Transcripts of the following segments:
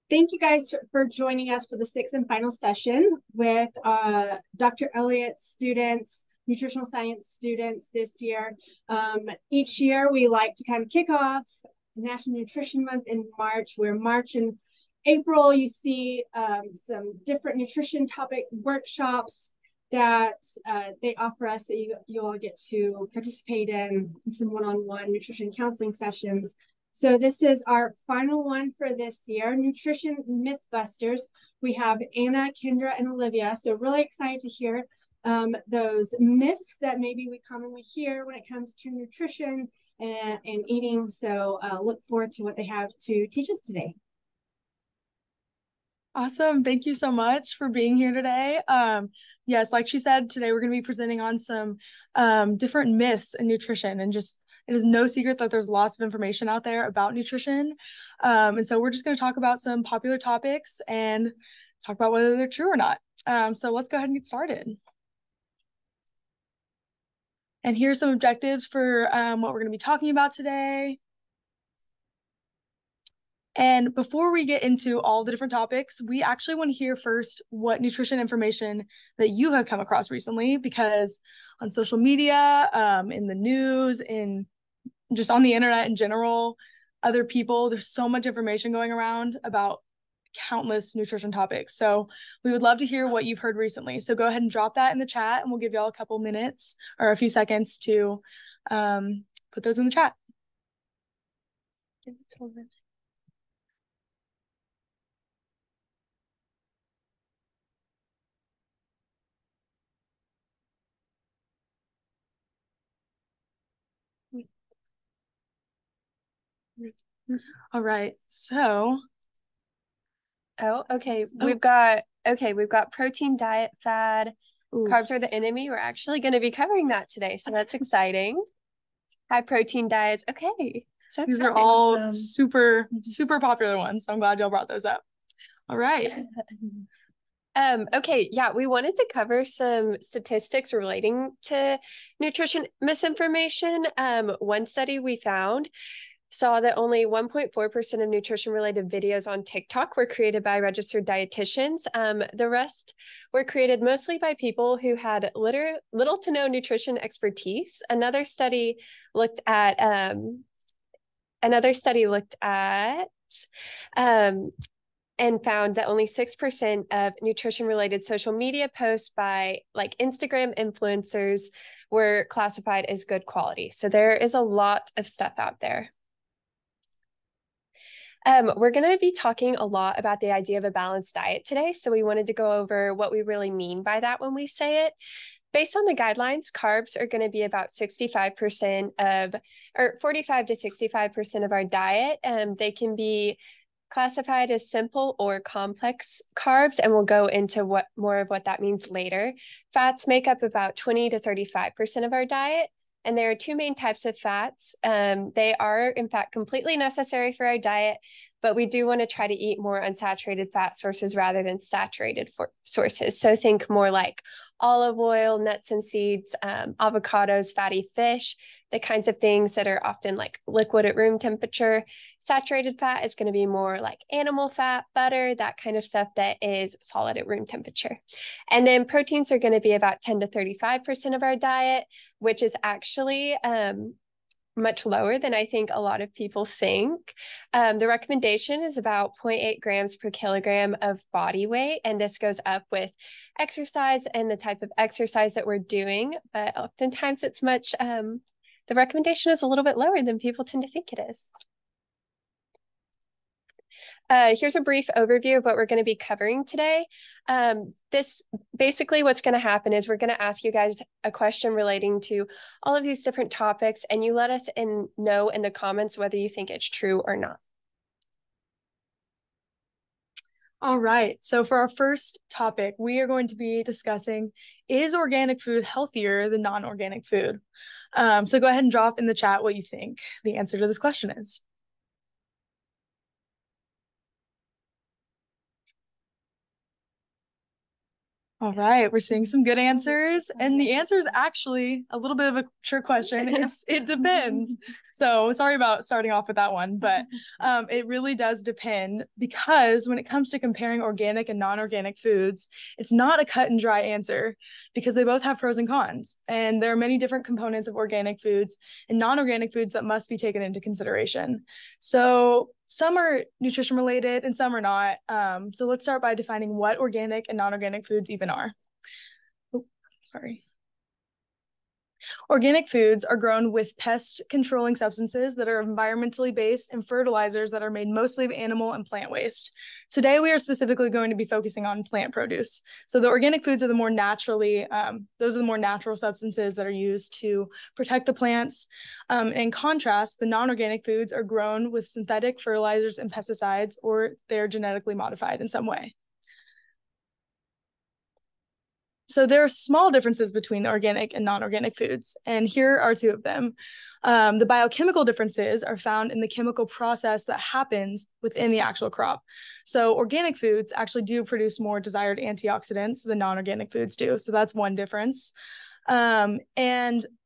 Thank you guys for joining us for the sixth and final session with Dr. Elliott's students, nutritional science students this year. Each year we like to kind of kick off National Nutrition Month in March, where March and April you see some different nutrition topic workshops that they offer us that you all get to participate in some one-on-one nutrition counseling sessions. So this is our final one for this year, Nutrition Mythbusters. We have Anna, Kendra, and Olivia. So really excited to hear those myths that maybe we commonly hear when it comes to nutrition and eating. So look forward to what they have to teach us today. Awesome. Thank you so much for being here today. Yes, like she said, today we're going to be presenting on some different myths in nutrition, and just it is no secret that there's lots of information out there about nutrition. And so we're just going to talk about some popular topics and talk about whether they're true or not. So let's go ahead and get started. And here's some objectives for what we're going to be talking about today. And before we get into all the different topics, we actually want to hear first what nutrition information that you have come across recently, because on social media, in the news, in just on the internet in general, other people, there's so much information going around about countless nutrition topics. So we would love to hear what you've heard recently. So go ahead and drop that in the chat, and we'll give y'all a couple minutes or a few seconds to put those in the chat. All right, so okay. We've got protein diet fad. Ooh. Carbs are the enemy. We're actually going to be covering that today, so that's exciting. High protein diets. Okay, so these are all super popular ones, so I'm glad y'all brought those up. All right. Okay, yeah, we wanted to cover some statistics relating to nutrition misinformation. One study we found saw that only 1.4% of nutrition-related videos on TikTok were created by registered dietitians. The rest were created mostly by people who had little to no nutrition expertise. Another study looked at and found that only 6% of nutrition-related social media posts by like Instagram influencers were classified as good quality. So there is a lot of stuff out there. We're going to be talking a lot about the idea of a balanced diet today. So we wanted to go over what we really mean by that when we say it. Based on the guidelines, carbs are going to be about 65% or 45 to 65% of our diet. They can be classified as simple or complex carbs, and we'll go into more of what that means later. Fats make up about 20 to 35% of our diet. And there are two main types of fats. They are, in fact, completely necessary for our diet, but we do want to try to eat more unsaturated fat sources rather than saturated sources. So think more like olive oil, nuts and seeds, avocados, fatty fish, the kinds of things that are often like liquid at room temperature. Saturated fat is going to be more like animal fat, butter, that kind of stuff that is solid at room temperature. And then proteins are going to be about 10 to 35% of our diet, which is actually much lower than I think a lot of people think. The recommendation is about 0.8 grams per kilogram of body weight, and this goes up with exercise and the type of exercise that we're doing, but oftentimes it's much, the recommendation is a little bit lower than people tend to think it is. Here's a brief overview of what we're going to be covering today. This basically what's going to happen is we're going to ask you guys a question relating to all of these different topics, and you let us know in the comments whether you think it's true or not. All right, so for our first topic, we are going to be discussing, is organic food healthier than non-organic food? So go ahead and drop in the chat what you think the answer to this question is. All right, we're seeing some good answers. And the answer is actually a little bit of a trick question. It depends. So sorry about starting off with that one, but it really does depend, because when it comes to comparing organic and non-organic foods, it's not a cut and dry answer, because they both have pros and cons. And there are many different components of organic foods and non-organic foods that must be taken into consideration. So some are nutrition related and some are not. So let's start by defining what organic and non-organic foods even are. Oh, sorry. Organic foods are grown with pest controlling substances that are environmentally based and fertilizers that are made mostly of animal and plant waste. Today, we are specifically going to be focusing on plant produce. So the organic foods are the more naturally, those are the more natural substances that are used to protect the plants. In contrast, the non-organic foods are grown with synthetic fertilizers and pesticides, or they're genetically modified in some way. So there are small differences between organic and non-organic foods, and here are two of them. The biochemical differences are found in the chemical process that happens within the actual crop. So organic foods actually do produce more desired antioxidants than non-organic foods do. So that's one difference. And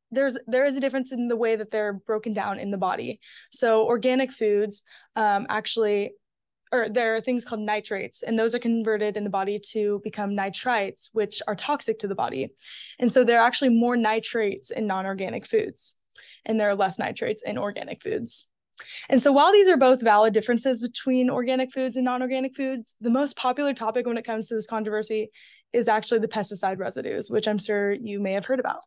there is a difference in the way that they're broken down in the body. So organic foods there are things called nitrates, and those are converted in the body to become nitrites, which are toxic to the body. And so there are actually more nitrates in non-organic foods, and there are less nitrates in organic foods. And so while these are both valid differences between organic foods and non-organic foods, the most popular topic when it comes to this controversy is actually the pesticide residues, which I'm sure you may have heard about.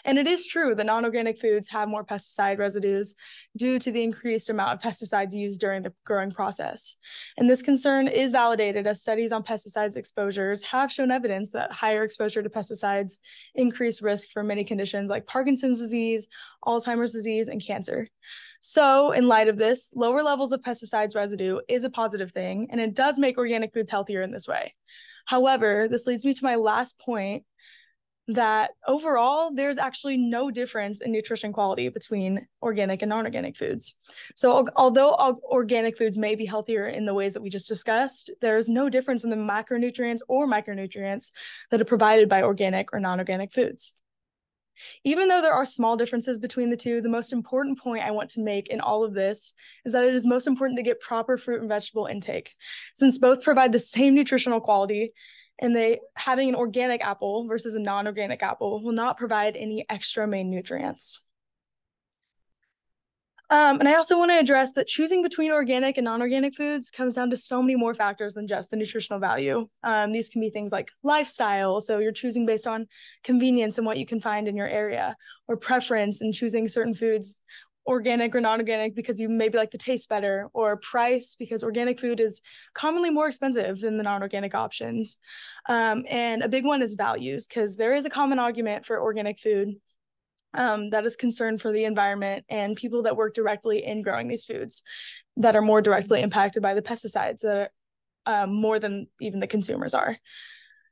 And it is true that non-organic foods have more pesticide residues due to the increased amount of pesticides used during the growing process. And this concern is validated, as studies on pesticides exposures have shown evidence that higher exposure to pesticides increase risk for many conditions like Parkinson's disease, Alzheimer's disease, and cancer. So in light of this, lower levels of pesticides residue is a positive thing, and it does make organic foods healthier in this way. However, this leads me to my last point, that overall, there's actually no difference in nutrition quality between organic and non-organic foods. So although organic foods may be healthier in the ways that we just discussed, there's no difference in the macronutrients or micronutrients that are provided by organic or non-organic foods. Even though there are small differences between the two, the most important point I want to make in all of this is that it is most important to get proper fruit and vegetable intake, since both provide the same nutritional quality, and having an organic apple versus a non-organic apple will not provide any extra main nutrients. And I also want to address that choosing between organic and non-organic foods comes down to so many more factors than just the nutritional value. These can be things like lifestyle, so you're choosing based on convenience and what you can find in your area, or preference in choosing certain foods, organic or non-organic, because you maybe like the taste better, or price, because organic food is commonly more expensive than the non-organic options. And a big one is values, because there is a common argument for organic food that is concern for the environment and people that work directly in growing these foods that are more directly impacted by the pesticides that are more than even the consumers are.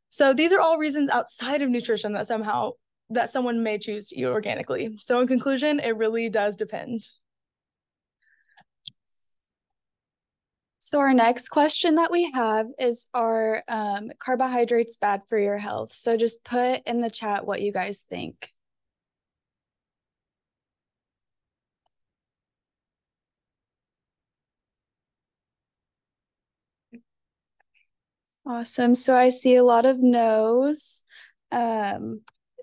So these are all reasons outside of nutrition that someone may choose to eat organically. So in conclusion, it really does depend. So our next question that we have is, are carbohydrates bad for your health? So just put in the chat what you guys think. Awesome. So I see a lot of no's.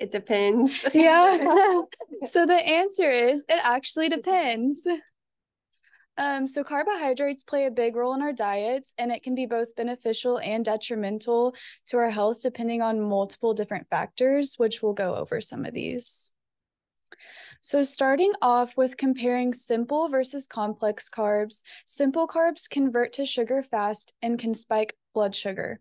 It depends. Yeah. So the answer is, it actually depends. So carbohydrates play a big role in our diets, and it can be both beneficial and detrimental to our health depending on multiple different factors, which we'll go over some of these. So starting off with comparing simple versus complex carbs, simple carbs convert to sugar fast and can spike blood sugar.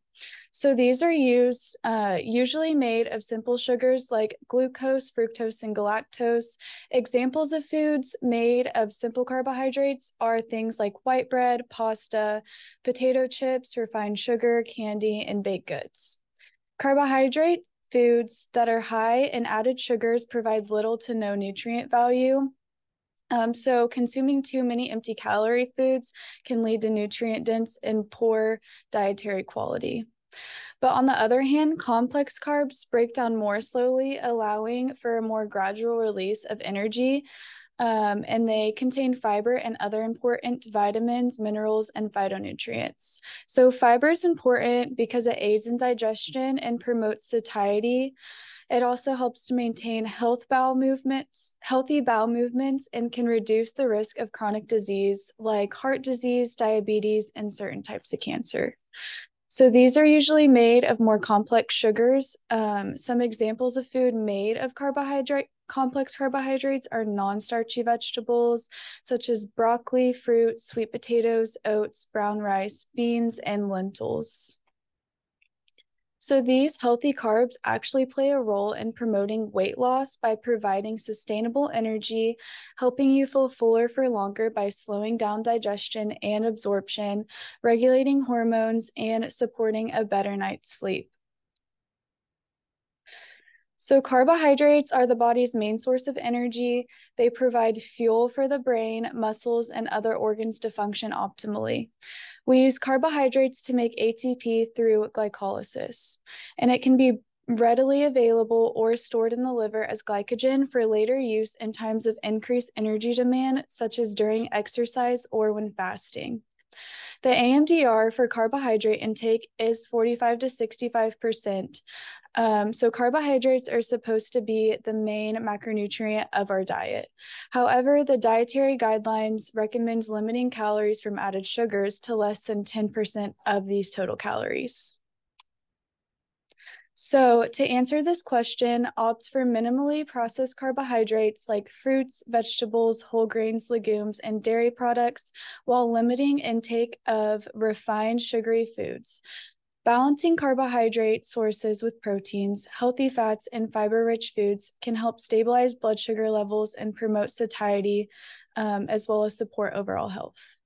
So these are usually made of simple sugars like glucose, fructose, and galactose. Examples of foods made of simple carbohydrates are things like white bread, pasta, potato chips, refined sugar, candy, and baked goods. Carbohydrate foods that are high in added sugars provide little to no nutrient value. So consuming too many empty calorie foods can lead to nutrient dense and poor dietary quality. But on the other hand, complex carbs break down more slowly, allowing for a more gradual release of energy. And they contain fiber and other important vitamins, minerals, and phytonutrients. So fiber is important because it aids in digestion and promotes satiety. It also helps to maintain healthy bowel movements, and can reduce the risk of chronic disease like heart disease, diabetes, and certain types of cancer. So these are usually made of more complex sugars. Some examples of food made of complex carbohydrates are non-starchy vegetables, such as broccoli, fruit, sweet potatoes, oats, brown rice, beans, and lentils. So these healthy carbs actually play a role in promoting weight loss by providing sustainable energy, helping you feel fuller for longer by slowing down digestion and absorption, regulating hormones, and supporting a better night's sleep. So carbohydrates are the body's main source of energy. They provide fuel for the brain, muscles, and other organs to function optimally. We use carbohydrates to make ATP through glycolysis, and it can be readily available or stored in the liver as glycogen for later use in times of increased energy demand, such as during exercise or when fasting. The AMDR for carbohydrate intake is 45 to 65%. So carbohydrates are supposed to be the main macronutrient of our diet. However, the dietary guidelines recommends limiting calories from added sugars to less than 10% of these total calories. So to answer this question, opt for minimally processed carbohydrates like fruits, vegetables, whole grains, legumes, and dairy products, while limiting intake of refined sugary foods. Balancing carbohydrate sources with proteins, healthy fats, and fiber-rich foods can help stabilize blood sugar levels and promote satiety, as well as support overall health.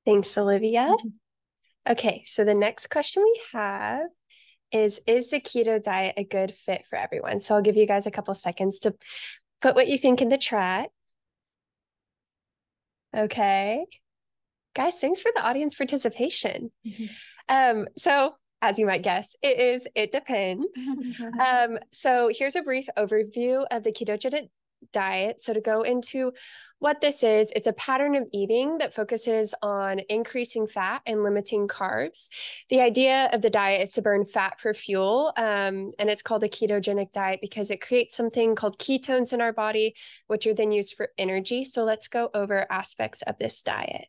Thanks, Olivia. Okay, so the next question we have is the keto diet a good fit for everyone? So I'll give you guys a couple seconds to put what you think in the chat. Okay. Guys, thanks for the audience participation. So as you might guess, it depends. So here's a brief overview of the ketogenic diet. So to go into what this is, it's a pattern of eating that focuses on increasing fat and limiting carbs. The idea of the diet is to burn fat for fuel, and it's called a ketogenic diet because it creates something called ketones in our body, which are then used for energy. So let's go over aspects of this diet.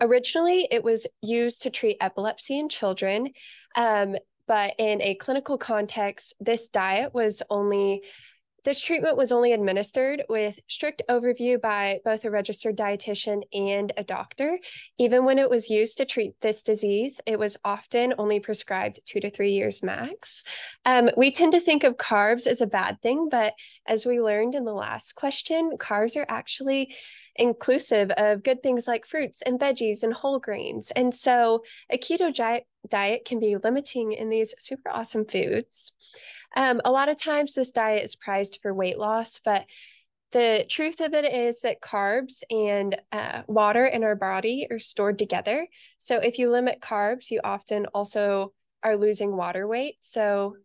Originally, it was used to treat epilepsy in children, but in a clinical context, this treatment was only administered with strict overview by both a registered dietitian and a doctor. Even when it was used to treat this disease, it was often only prescribed 2 to 3 years max. We tend to think of carbs as a bad thing, but as we learned in the last question, carbs are actually inclusive of good things like fruits and veggies and whole grains. And so a keto diet can be limiting in these super awesome foods. A lot of times this diet is prized for weight loss, but the truth of it is that carbs and water in our body are stored together. So if you limit carbs, you often also are losing water weight. So,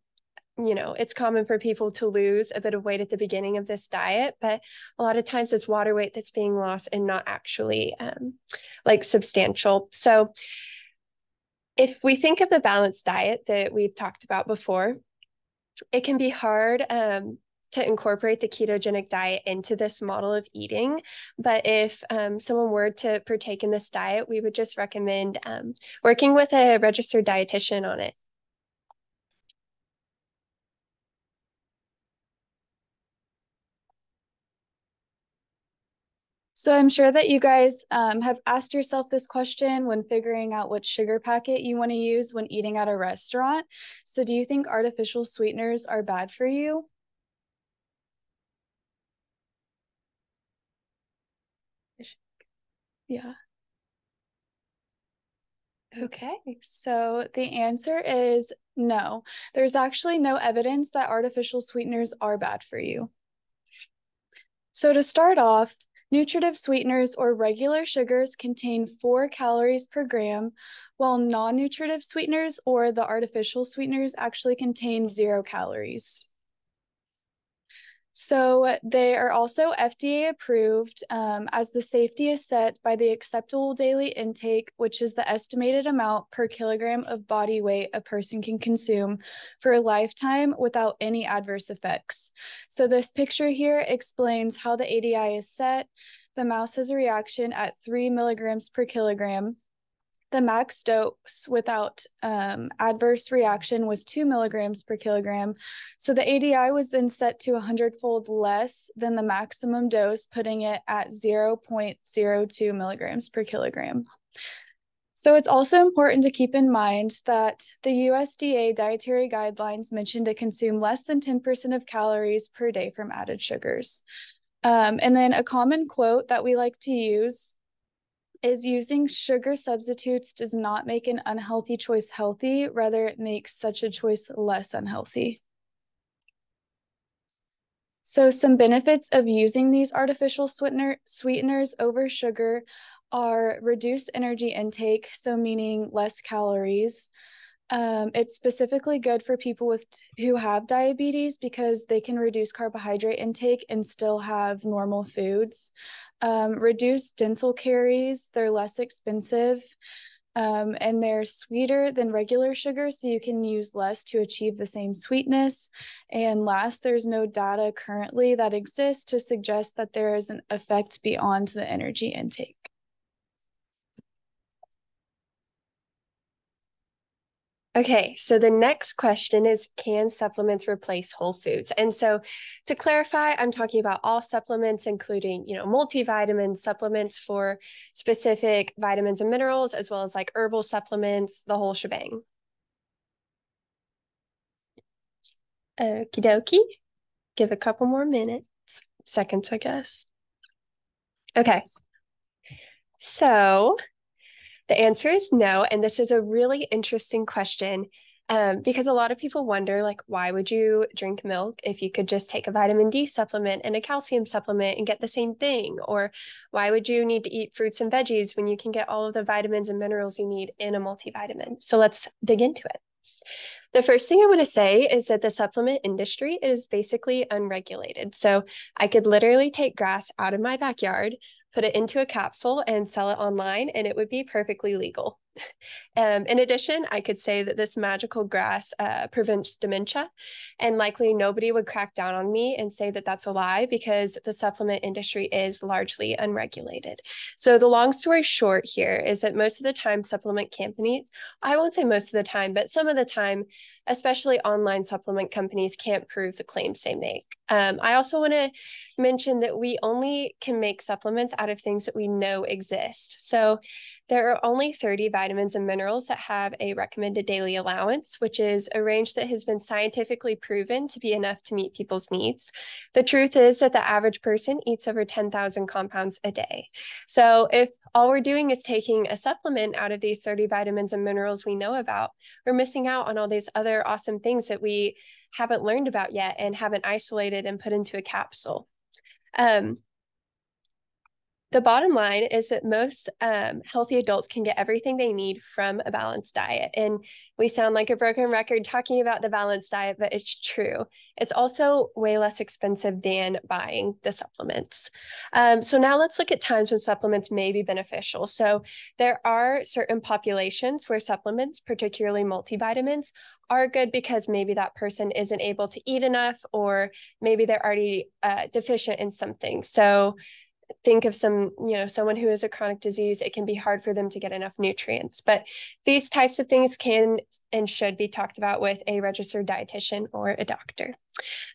it's common for people to lose a bit of weight at the beginning of this diet, but a lot of times it's water weight that's being lost and not actually substantial. So if we think of the balanced diet that we've talked about before, it can be hard to incorporate the ketogenic diet into this model of eating. But if someone were to partake in this diet, we would just recommend working with a registered dietitian on it. So I'm sure that you guys have asked yourself this question when figuring out what sugar packet you want to use when eating at a restaurant. So do you think artificial sweeteners are bad for you? Yeah. Okay, so the answer is no. There's actually no evidence that artificial sweeteners are bad for you. So to start off, Nutritive sweeteners or regular sugars contain 4 calories per gram, while non-nutritive sweeteners or the artificial sweeteners actually contain 0 calories. So they are also FDA approved, as the safety is set by the acceptable daily intake, which is the estimated amount per kilogram of body weight a person can consume for a lifetime without any adverse effects. So this picture here explains how the ADI is set. The mouse has a reaction at 3 milligrams per kilogram. The max dose without adverse reaction was 2 milligrams per kilogram. So the ADI was then set to 100-fold less than the maximum dose, putting it at 0.02 milligrams per kilogram. So it's also important to keep in mind that the USDA dietary guidelines mention to consume less than 10% of calories per day from added sugars. And then a common quote that we like to use is using sugar substitutes does not make an unhealthy choice healthy, rather it makes such a choice less unhealthy. So some benefits of using these artificial sweeteners over sugar are reduced energy intake, so meaning less calories. It's specifically good for people who have diabetes because they can reduce carbohydrate intake and still have normal foods. Reduce dental caries, they're less expensive, and they're sweeter than regular sugar, so you can use less to achieve the same sweetness. And last, there's no data currently that exists to suggest that there is an effect beyond the energy intake. Okay, so the next question is, can supplements replace whole foods? And so to clarify, I'm talking about all supplements, including, multivitamins, supplements for specific vitamins and minerals, as well as like herbal supplements, the whole shebang. Okie dokie. Give a couple more seconds, I guess. Okay. So the answer is no, and this is a really interesting question because a lot of people wonder, like, why would you drink milk if you could just take a vitamin D supplement and a calcium supplement and get the same thing? Or why would you need to eat fruits and veggies when you can get all of the vitamins and minerals you need in a multivitamin? So let's dig into it. The first thing I want to say is that the supplement industry is basically unregulated. So I could literally take grass out of my backyard, put it into a capsule and sell it online, and it would be perfectly legal. In addition, I could say that this magical grass prevents dementia, and likely nobody would crack down on me and say that that's a lie because the supplement industry is largely unregulated. So the long story short here is that most of the time supplement companies, I won't say most of the time, but some of the time, especially online supplement companies, can't prove the claims they make. I also want to mention that we only can make supplements out of things that we know exist. So there are only 30 vitamins and minerals that have a recommended daily allowance, which is a range that has been scientifically proven to be enough to meet people's needs. The truth is that the average person eats over 10,000 compounds a day. So if all we're doing is taking a supplement out of these 30 vitamins and minerals we know about, we're missing out on all these other awesome things that we haven't learned about yet and haven't isolated and put into a capsule. The bottom line is that most healthy adults can get everything they need from a balanced diet. And we sound like a broken record talking about the balanced diet, but it's true. It's also way less expensive than buying the supplements. So now let's look at times when supplements may be beneficial. So there are certain populations where supplements, particularly multivitamins, are good because maybe that person isn't able to eat enough, or maybe they're already deficient in something. So think of someone who has a chronic disease, it can be hard for them to get enough nutrients. But these types of things can and should be talked about with a registered dietitian or a doctor.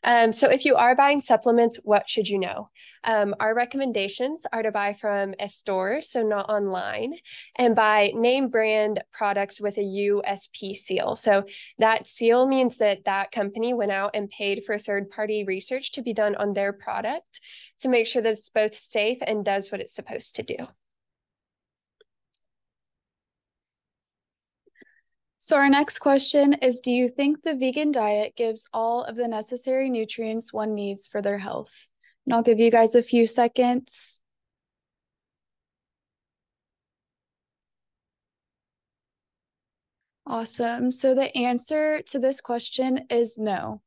So if you are buying supplements, what should you know? Our recommendations are to buy from a store, so not online, and buy name brand products with a USP seal. So that seal means that that company went out and paid for third-party research to be done on their product to make sure that it's both safe and does what it's supposed to do. So our next question is, do you think the vegan diet gives all of the necessary nutrients one needs for their health? And I'll give you guys a few seconds. Awesome. So the answer to this question is no,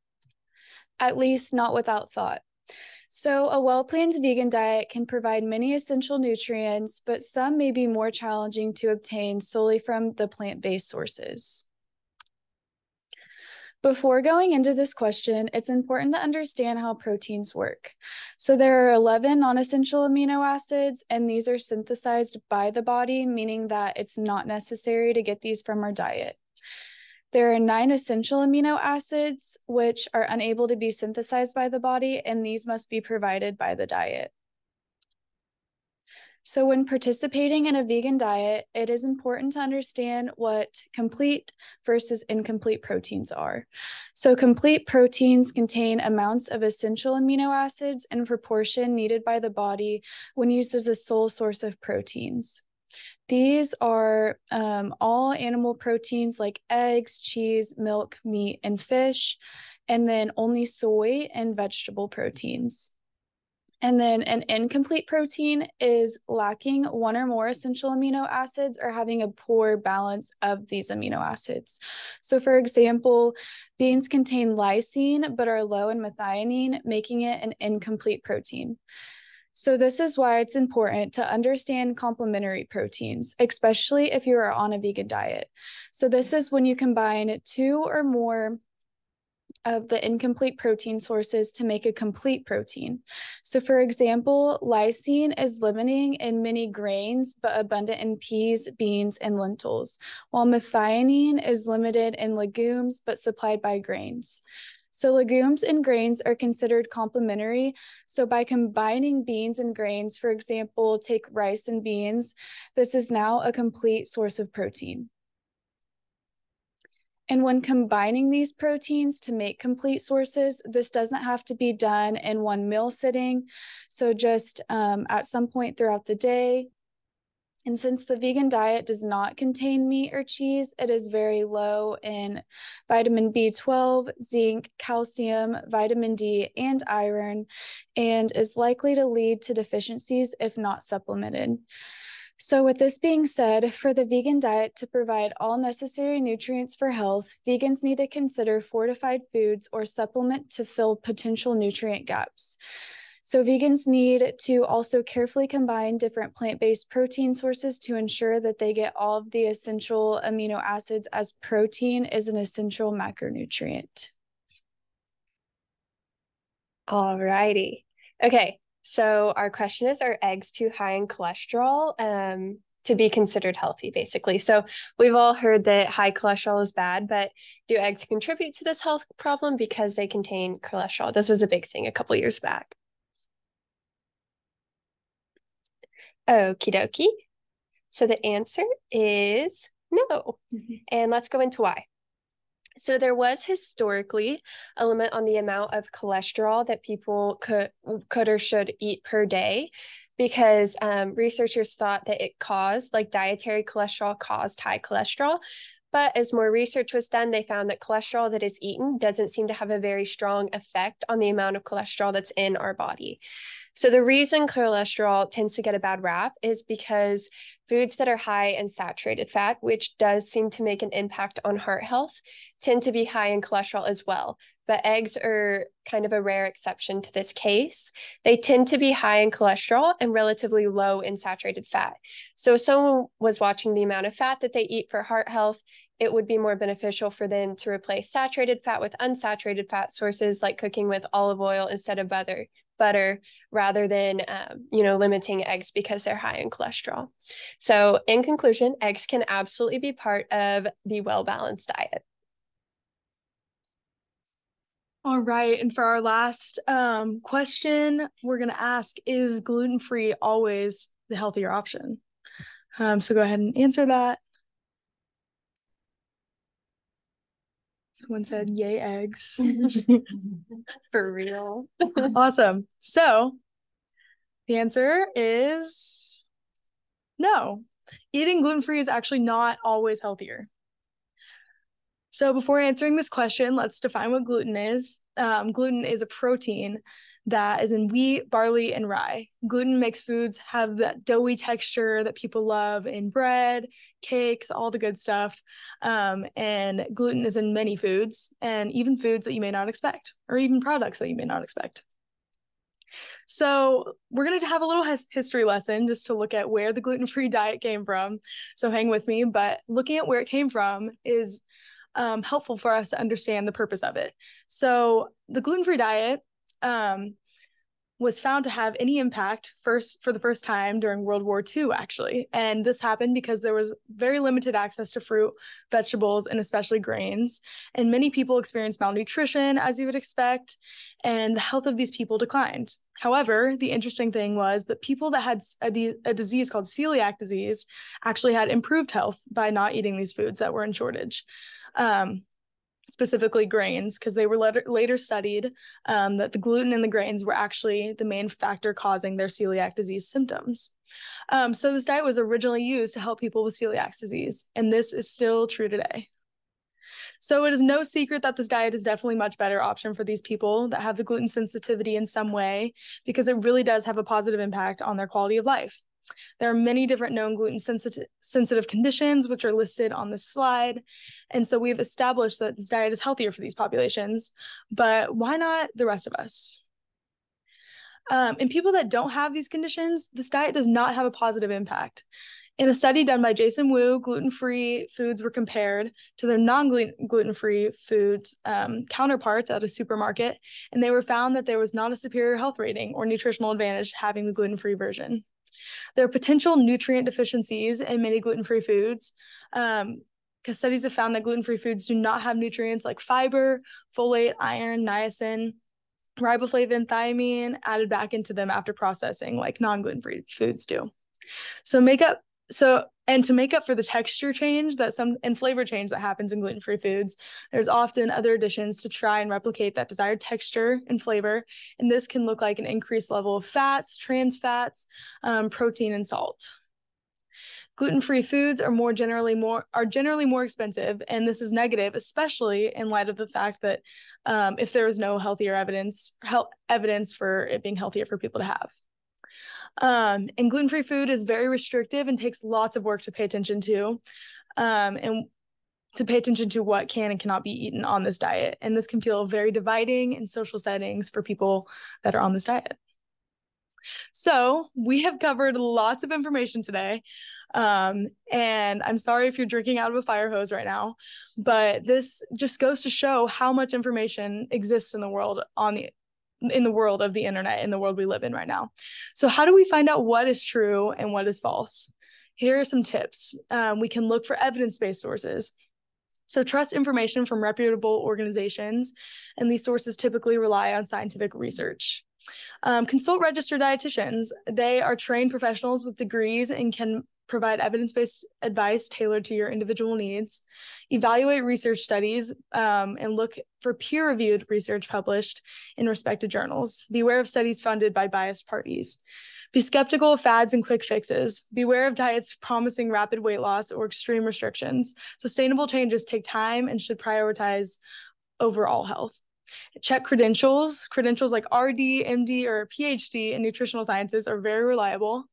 at least not without thought. So a well-planned vegan diet can provide many essential nutrients, but some may be more challenging to obtain solely from the plant-based sources. Before going into this question, it's important to understand how proteins work. So there are 11 non-essential amino acids, and these are synthesized by the body, meaning that it's not necessary to get these from our diet. There are 9 essential amino acids, which are unable to be synthesized by the body, and these must be provided by the diet. So when participating in a vegan diet, it is important to understand what complete versus incomplete proteins are. So complete proteins contain amounts of essential amino acids in proportion needed by the body when used as a sole source of proteins. These are all animal proteins like eggs, cheese, milk, meat, and fish, and then only soy and vegetable proteins. And then an incomplete protein is lacking one or more essential amino acids or having a poor balance of these amino acids. So for example, beans contain lysine but are low in methionine, making it an incomplete protein. So this is why it's important to understand complementary proteins, especially if you are on a vegan diet. So this is when you combine 2 or more of the incomplete protein sources to make a complete protein. So for example, lysine is limiting in many grains, but abundant in peas, beans, and lentils, while methionine is limited in legumes, but supplied by grains. So legumes and grains are considered complementary. So by combining beans and grains, for example, take rice and beans, this is now a complete source of protein. And when combining these proteins to make complete sources, this doesn't have to be done in one meal sitting. So just at some point throughout the day. And since the vegan diet does not contain meat or cheese, it is very low in vitamin B12, zinc, calcium, vitamin D, and iron, and is likely to lead to deficiencies if not supplemented. So with this being said, for the vegan diet to provide all necessary nutrients for health, vegans need to consider fortified foods or supplement to fill potential nutrient gaps. So vegans need to also carefully combine different plant-based protein sources to ensure that they get all of the essential amino acids, as protein is an essential macronutrient. All righty. Okay, so our question is, are eggs too high in cholesterol to be considered healthy, basically? So we've all heard that high cholesterol is bad, but do eggs contribute to this health problem because they contain cholesterol? This was a big thing a couple years back. Okie dokie. So the answer is no. And let's go into why. So there was historically a limit on the amount of cholesterol that people could or should eat per day, because researchers thought that it caused, like dietary cholesterol caused high cholesterol. But as more research was done, they found that cholesterol that is eaten doesn't seem to have a very strong effect on the amount of cholesterol that's in our body. So the reason cholesterol tends to get a bad rap is because foods that are high in saturated fat, which does seem to make an impact on heart health, tend to be high in cholesterol as well. But eggs are kind of a rare exception to this case. They tend to be high in cholesterol and relatively low in saturated fat. So if someone was watching the amount of fat that they eat for heart health, it would be more beneficial for them to replace saturated fat with unsaturated fat sources, like cooking with olive oil instead of butter, rather than limiting eggs because they're high in cholesterol. So in conclusion, eggs can absolutely be part of the well-balanced diet. All right, and for our last question, we're going to ask, is gluten-free always the healthier option? So go ahead and answer that. Someone said, yay, eggs. For real. Awesome. So the answer is no. Eating gluten-free is actually not always healthier. So before answering this question, let's define what gluten is. Gluten is a protein that is in wheat, barley, and rye. Gluten makes foods have that doughy texture that people love in bread, cakes, all the good stuff. And gluten is in many foods, and even foods that you may not expect, or even products that you may not expect. So we're going to have a little history lesson just to look at where the gluten-free diet came from. So hang with me, but looking at where it came from is helpful for us to understand the purpose of it. So the gluten-free diet was found to have any impact for the first time during World War II, actually. And this happened because there was very limited access to fruit, vegetables, and especially grains. And many people experienced malnutrition, as you would expect, and the health of these people declined. However, the interesting thing was that people that had a disease called celiac disease actually had improved health by not eating these foods that were in shortage. Specifically grains, because they were later studied that the gluten in the grains were actually the main factor causing their celiac disease symptoms. So this diet was originally used to help people with celiac disease, and this is still true today. So it is no secret that this diet is definitely a much better option for these people that have the gluten sensitivity in some way, because it really does have a positive impact on their quality of life. There are many different known gluten sensitive conditions, which are listed on this slide. And so we've established that this diet is healthier for these populations, but why not the rest of us? In people that don't have these conditions, this diet does not have a positive impact. In a study done by Jason Wu, gluten-free foods were compared to their non-gluten-free foods counterparts at a supermarket, and they were found that there was not a superior health rating or nutritional advantage having the gluten-free version. There are potential nutrient deficiencies in many gluten-free foods, because studies have found that gluten-free foods do not have nutrients like fiber, folate, iron, niacin, riboflavin, thiamine added back into them after processing like non-gluten-free foods do. To make up for the texture change and flavor change that happens in gluten-free foods, there's often other additions to try and replicate that desired texture and flavor. And this can look like an increased level of fats, trans fats, protein, and salt. Gluten-free foods are generally more expensive, and this is negative, especially in light of the fact that if there is no healthier evidence for it being healthier for people to have. And gluten-free food is very restrictive and takes lots of work to pay attention to, and to pay attention to what can and cannot be eaten on this diet. And this can feel very dividing in social settings for people that are on this diet. So we have covered lots of information today. And I'm sorry if you're drinking out of a fire hose right now, but this just goes to show how much information exists in the world of the internet, in the world we live in right now. So how do we find out what is true and what is false? Here are some tips. We can look for evidence-based sources. So trust information from reputable organizations, and these sources typically rely on scientific research. Consult registered dietitians. They are trained professionals with degrees and can provide evidence-based advice tailored to your individual needs. Evaluate research studies and look for peer-reviewed research published in respected journals. Beware of studies funded by biased parties. Be skeptical of fads and quick fixes. Beware of diets promising rapid weight loss or extreme restrictions. Sustainable changes take time and should prioritize overall health. Check credentials. Credentials like RD, MD, or PhD in nutritional sciences are very reliable.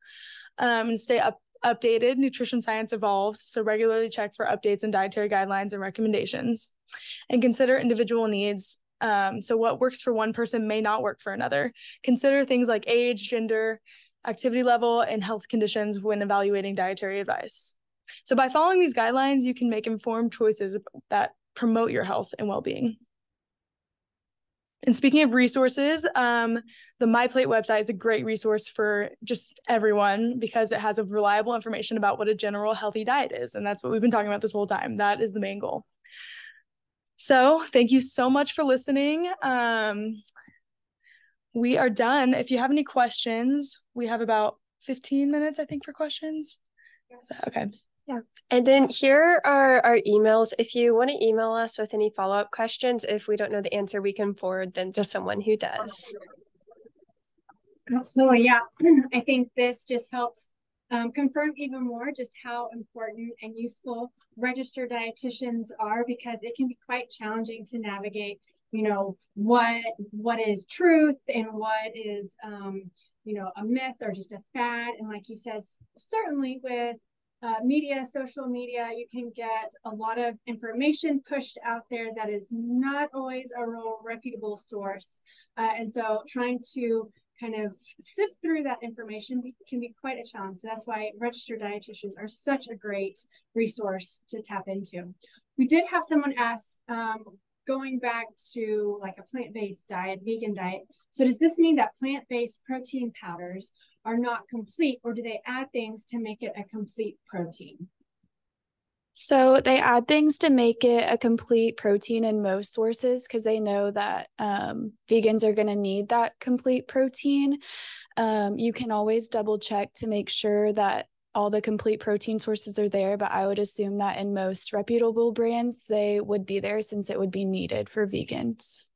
And stay updated. Nutrition science evolves, so regularly check for updates in dietary guidelines and recommendations. And consider individual needs. So what works for one person may not work for another. Consider things like age, gender, activity level, and health conditions when evaluating dietary advice. So by following these guidelines, you can make informed choices that promote your health and well-being. And speaking of resources, the MyPlate website is a great resource for just everyone because it has reliable information about what a general healthy diet is. And that's what we've been talking about this whole time. That is the main goal. So thank you so much for listening. We are done. If you have any questions, we have about 15 minutes, I think, for questions. Is that okay? Yeah. And then here are our emails. If you want to email us with any follow-up questions, if we don't know the answer, we can forward them to someone who does. Absolutely, yeah. I think this just helps confirm even more just how important and useful registered dietitians are, because it can be quite challenging to navigate what is truth and what is, a myth or just a fad. And like you said, certainly with media, social media, you can get a lot of information pushed out there that is not always a real reputable source. And so trying to kind of sift through that information can be quite a challenge. So that's why registered dietitians are such a great resource to tap into. We did have someone ask, going back to like a plant-based diet, vegan diet. So does this mean that plant-based protein powders are not complete, or do they add things to make it a complete protein? So they add things to make it a complete protein in most sources because they know that vegans are going to need that complete protein. You can always double check to make sure that all the complete protein sources are there, but I would assume that in most reputable brands, they would be there since it would be needed for vegans.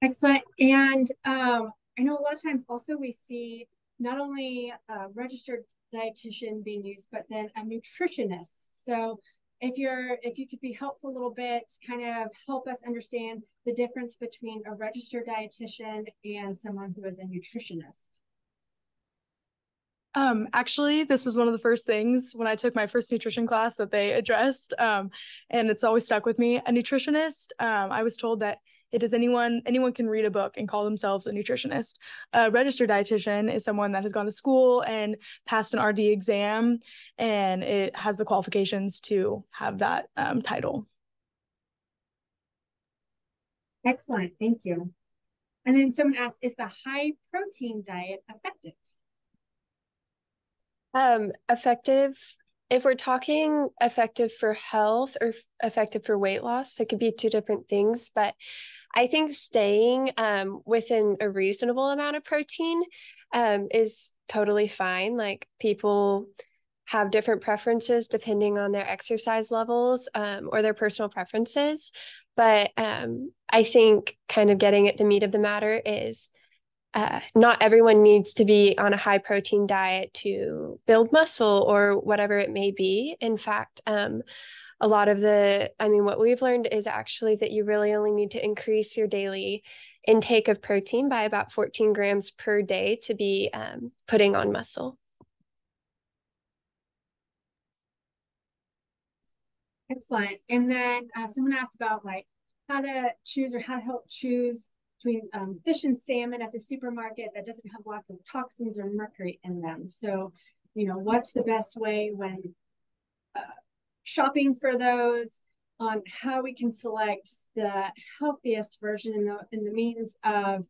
Excellent. And I know a lot of times also we see not only a registered dietitian being used, but then a nutritionist. So if you could be helpful a little bit, kind of help us understand the difference between a registered dietitian and someone who is a nutritionist. Actually, this was one of the first things when I took my first nutrition class that they addressed, and it's always stuck with me. A nutritionist, I was told that it is anyone can read a book and call themselves a nutritionist. A registered dietitian is someone that has gone to school and passed an RD exam, and it has the qualifications to have that title. Excellent, thank you. And then someone asked, is the high protein diet effective? Effective, if we're talking effective for health or effective for weight loss, it could be two different things, but I think staying within a reasonable amount of protein is totally fine. Like, people have different preferences depending on their exercise levels or their personal preferences. But I think kind of getting at the meat of the matter is not everyone needs to be on a high protein diet to build muscle or whatever it may be. In fact, a lot of what we've learned is actually that you really only need to increase your daily intake of protein by about 14 grams per day to be putting on muscle. Excellent. And then someone asked about like how to choose or how to help choose between fish and salmon at the supermarket that doesn't have lots of toxins or mercury in them. So, what's the best way when shopping for those, on how we can select the healthiest version in the means of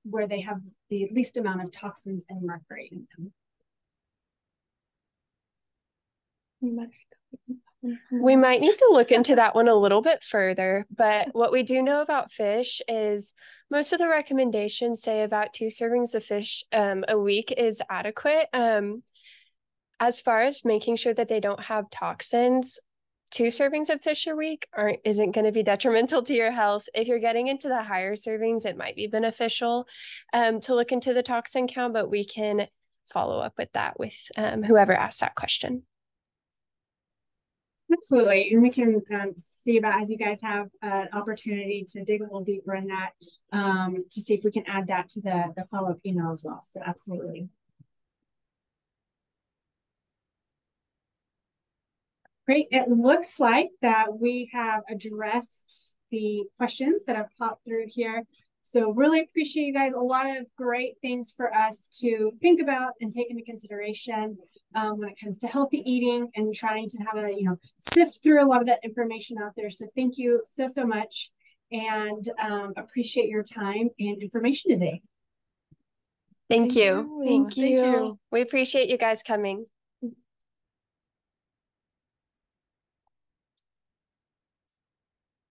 where they have the least amount of toxins and mercury in them. We might need to look into that one a little bit further, but what we do know about fish is most of the recommendations say about 2 servings of fish a week is adequate. As far as making sure that they don't have toxins, 2 servings of fish a week isn't going to be detrimental to your health. If you're getting into the higher servings, it might be beneficial to look into the toxin count, but we can follow up with that with whoever asked that question. Absolutely. And we can see about, as you guys have an opportunity to dig a little deeper in that, to see if we can add that to the follow-up email as well. So absolutely. Great. It looks like that we have addressed the questions that have popped through here. So really appreciate you guys. A lot of great things for us to think about and take into consideration when it comes to healthy eating and trying to have sift through a lot of that information out there. So thank you so much, and appreciate your time and information today. Thank you. Thank you. We appreciate you guys coming.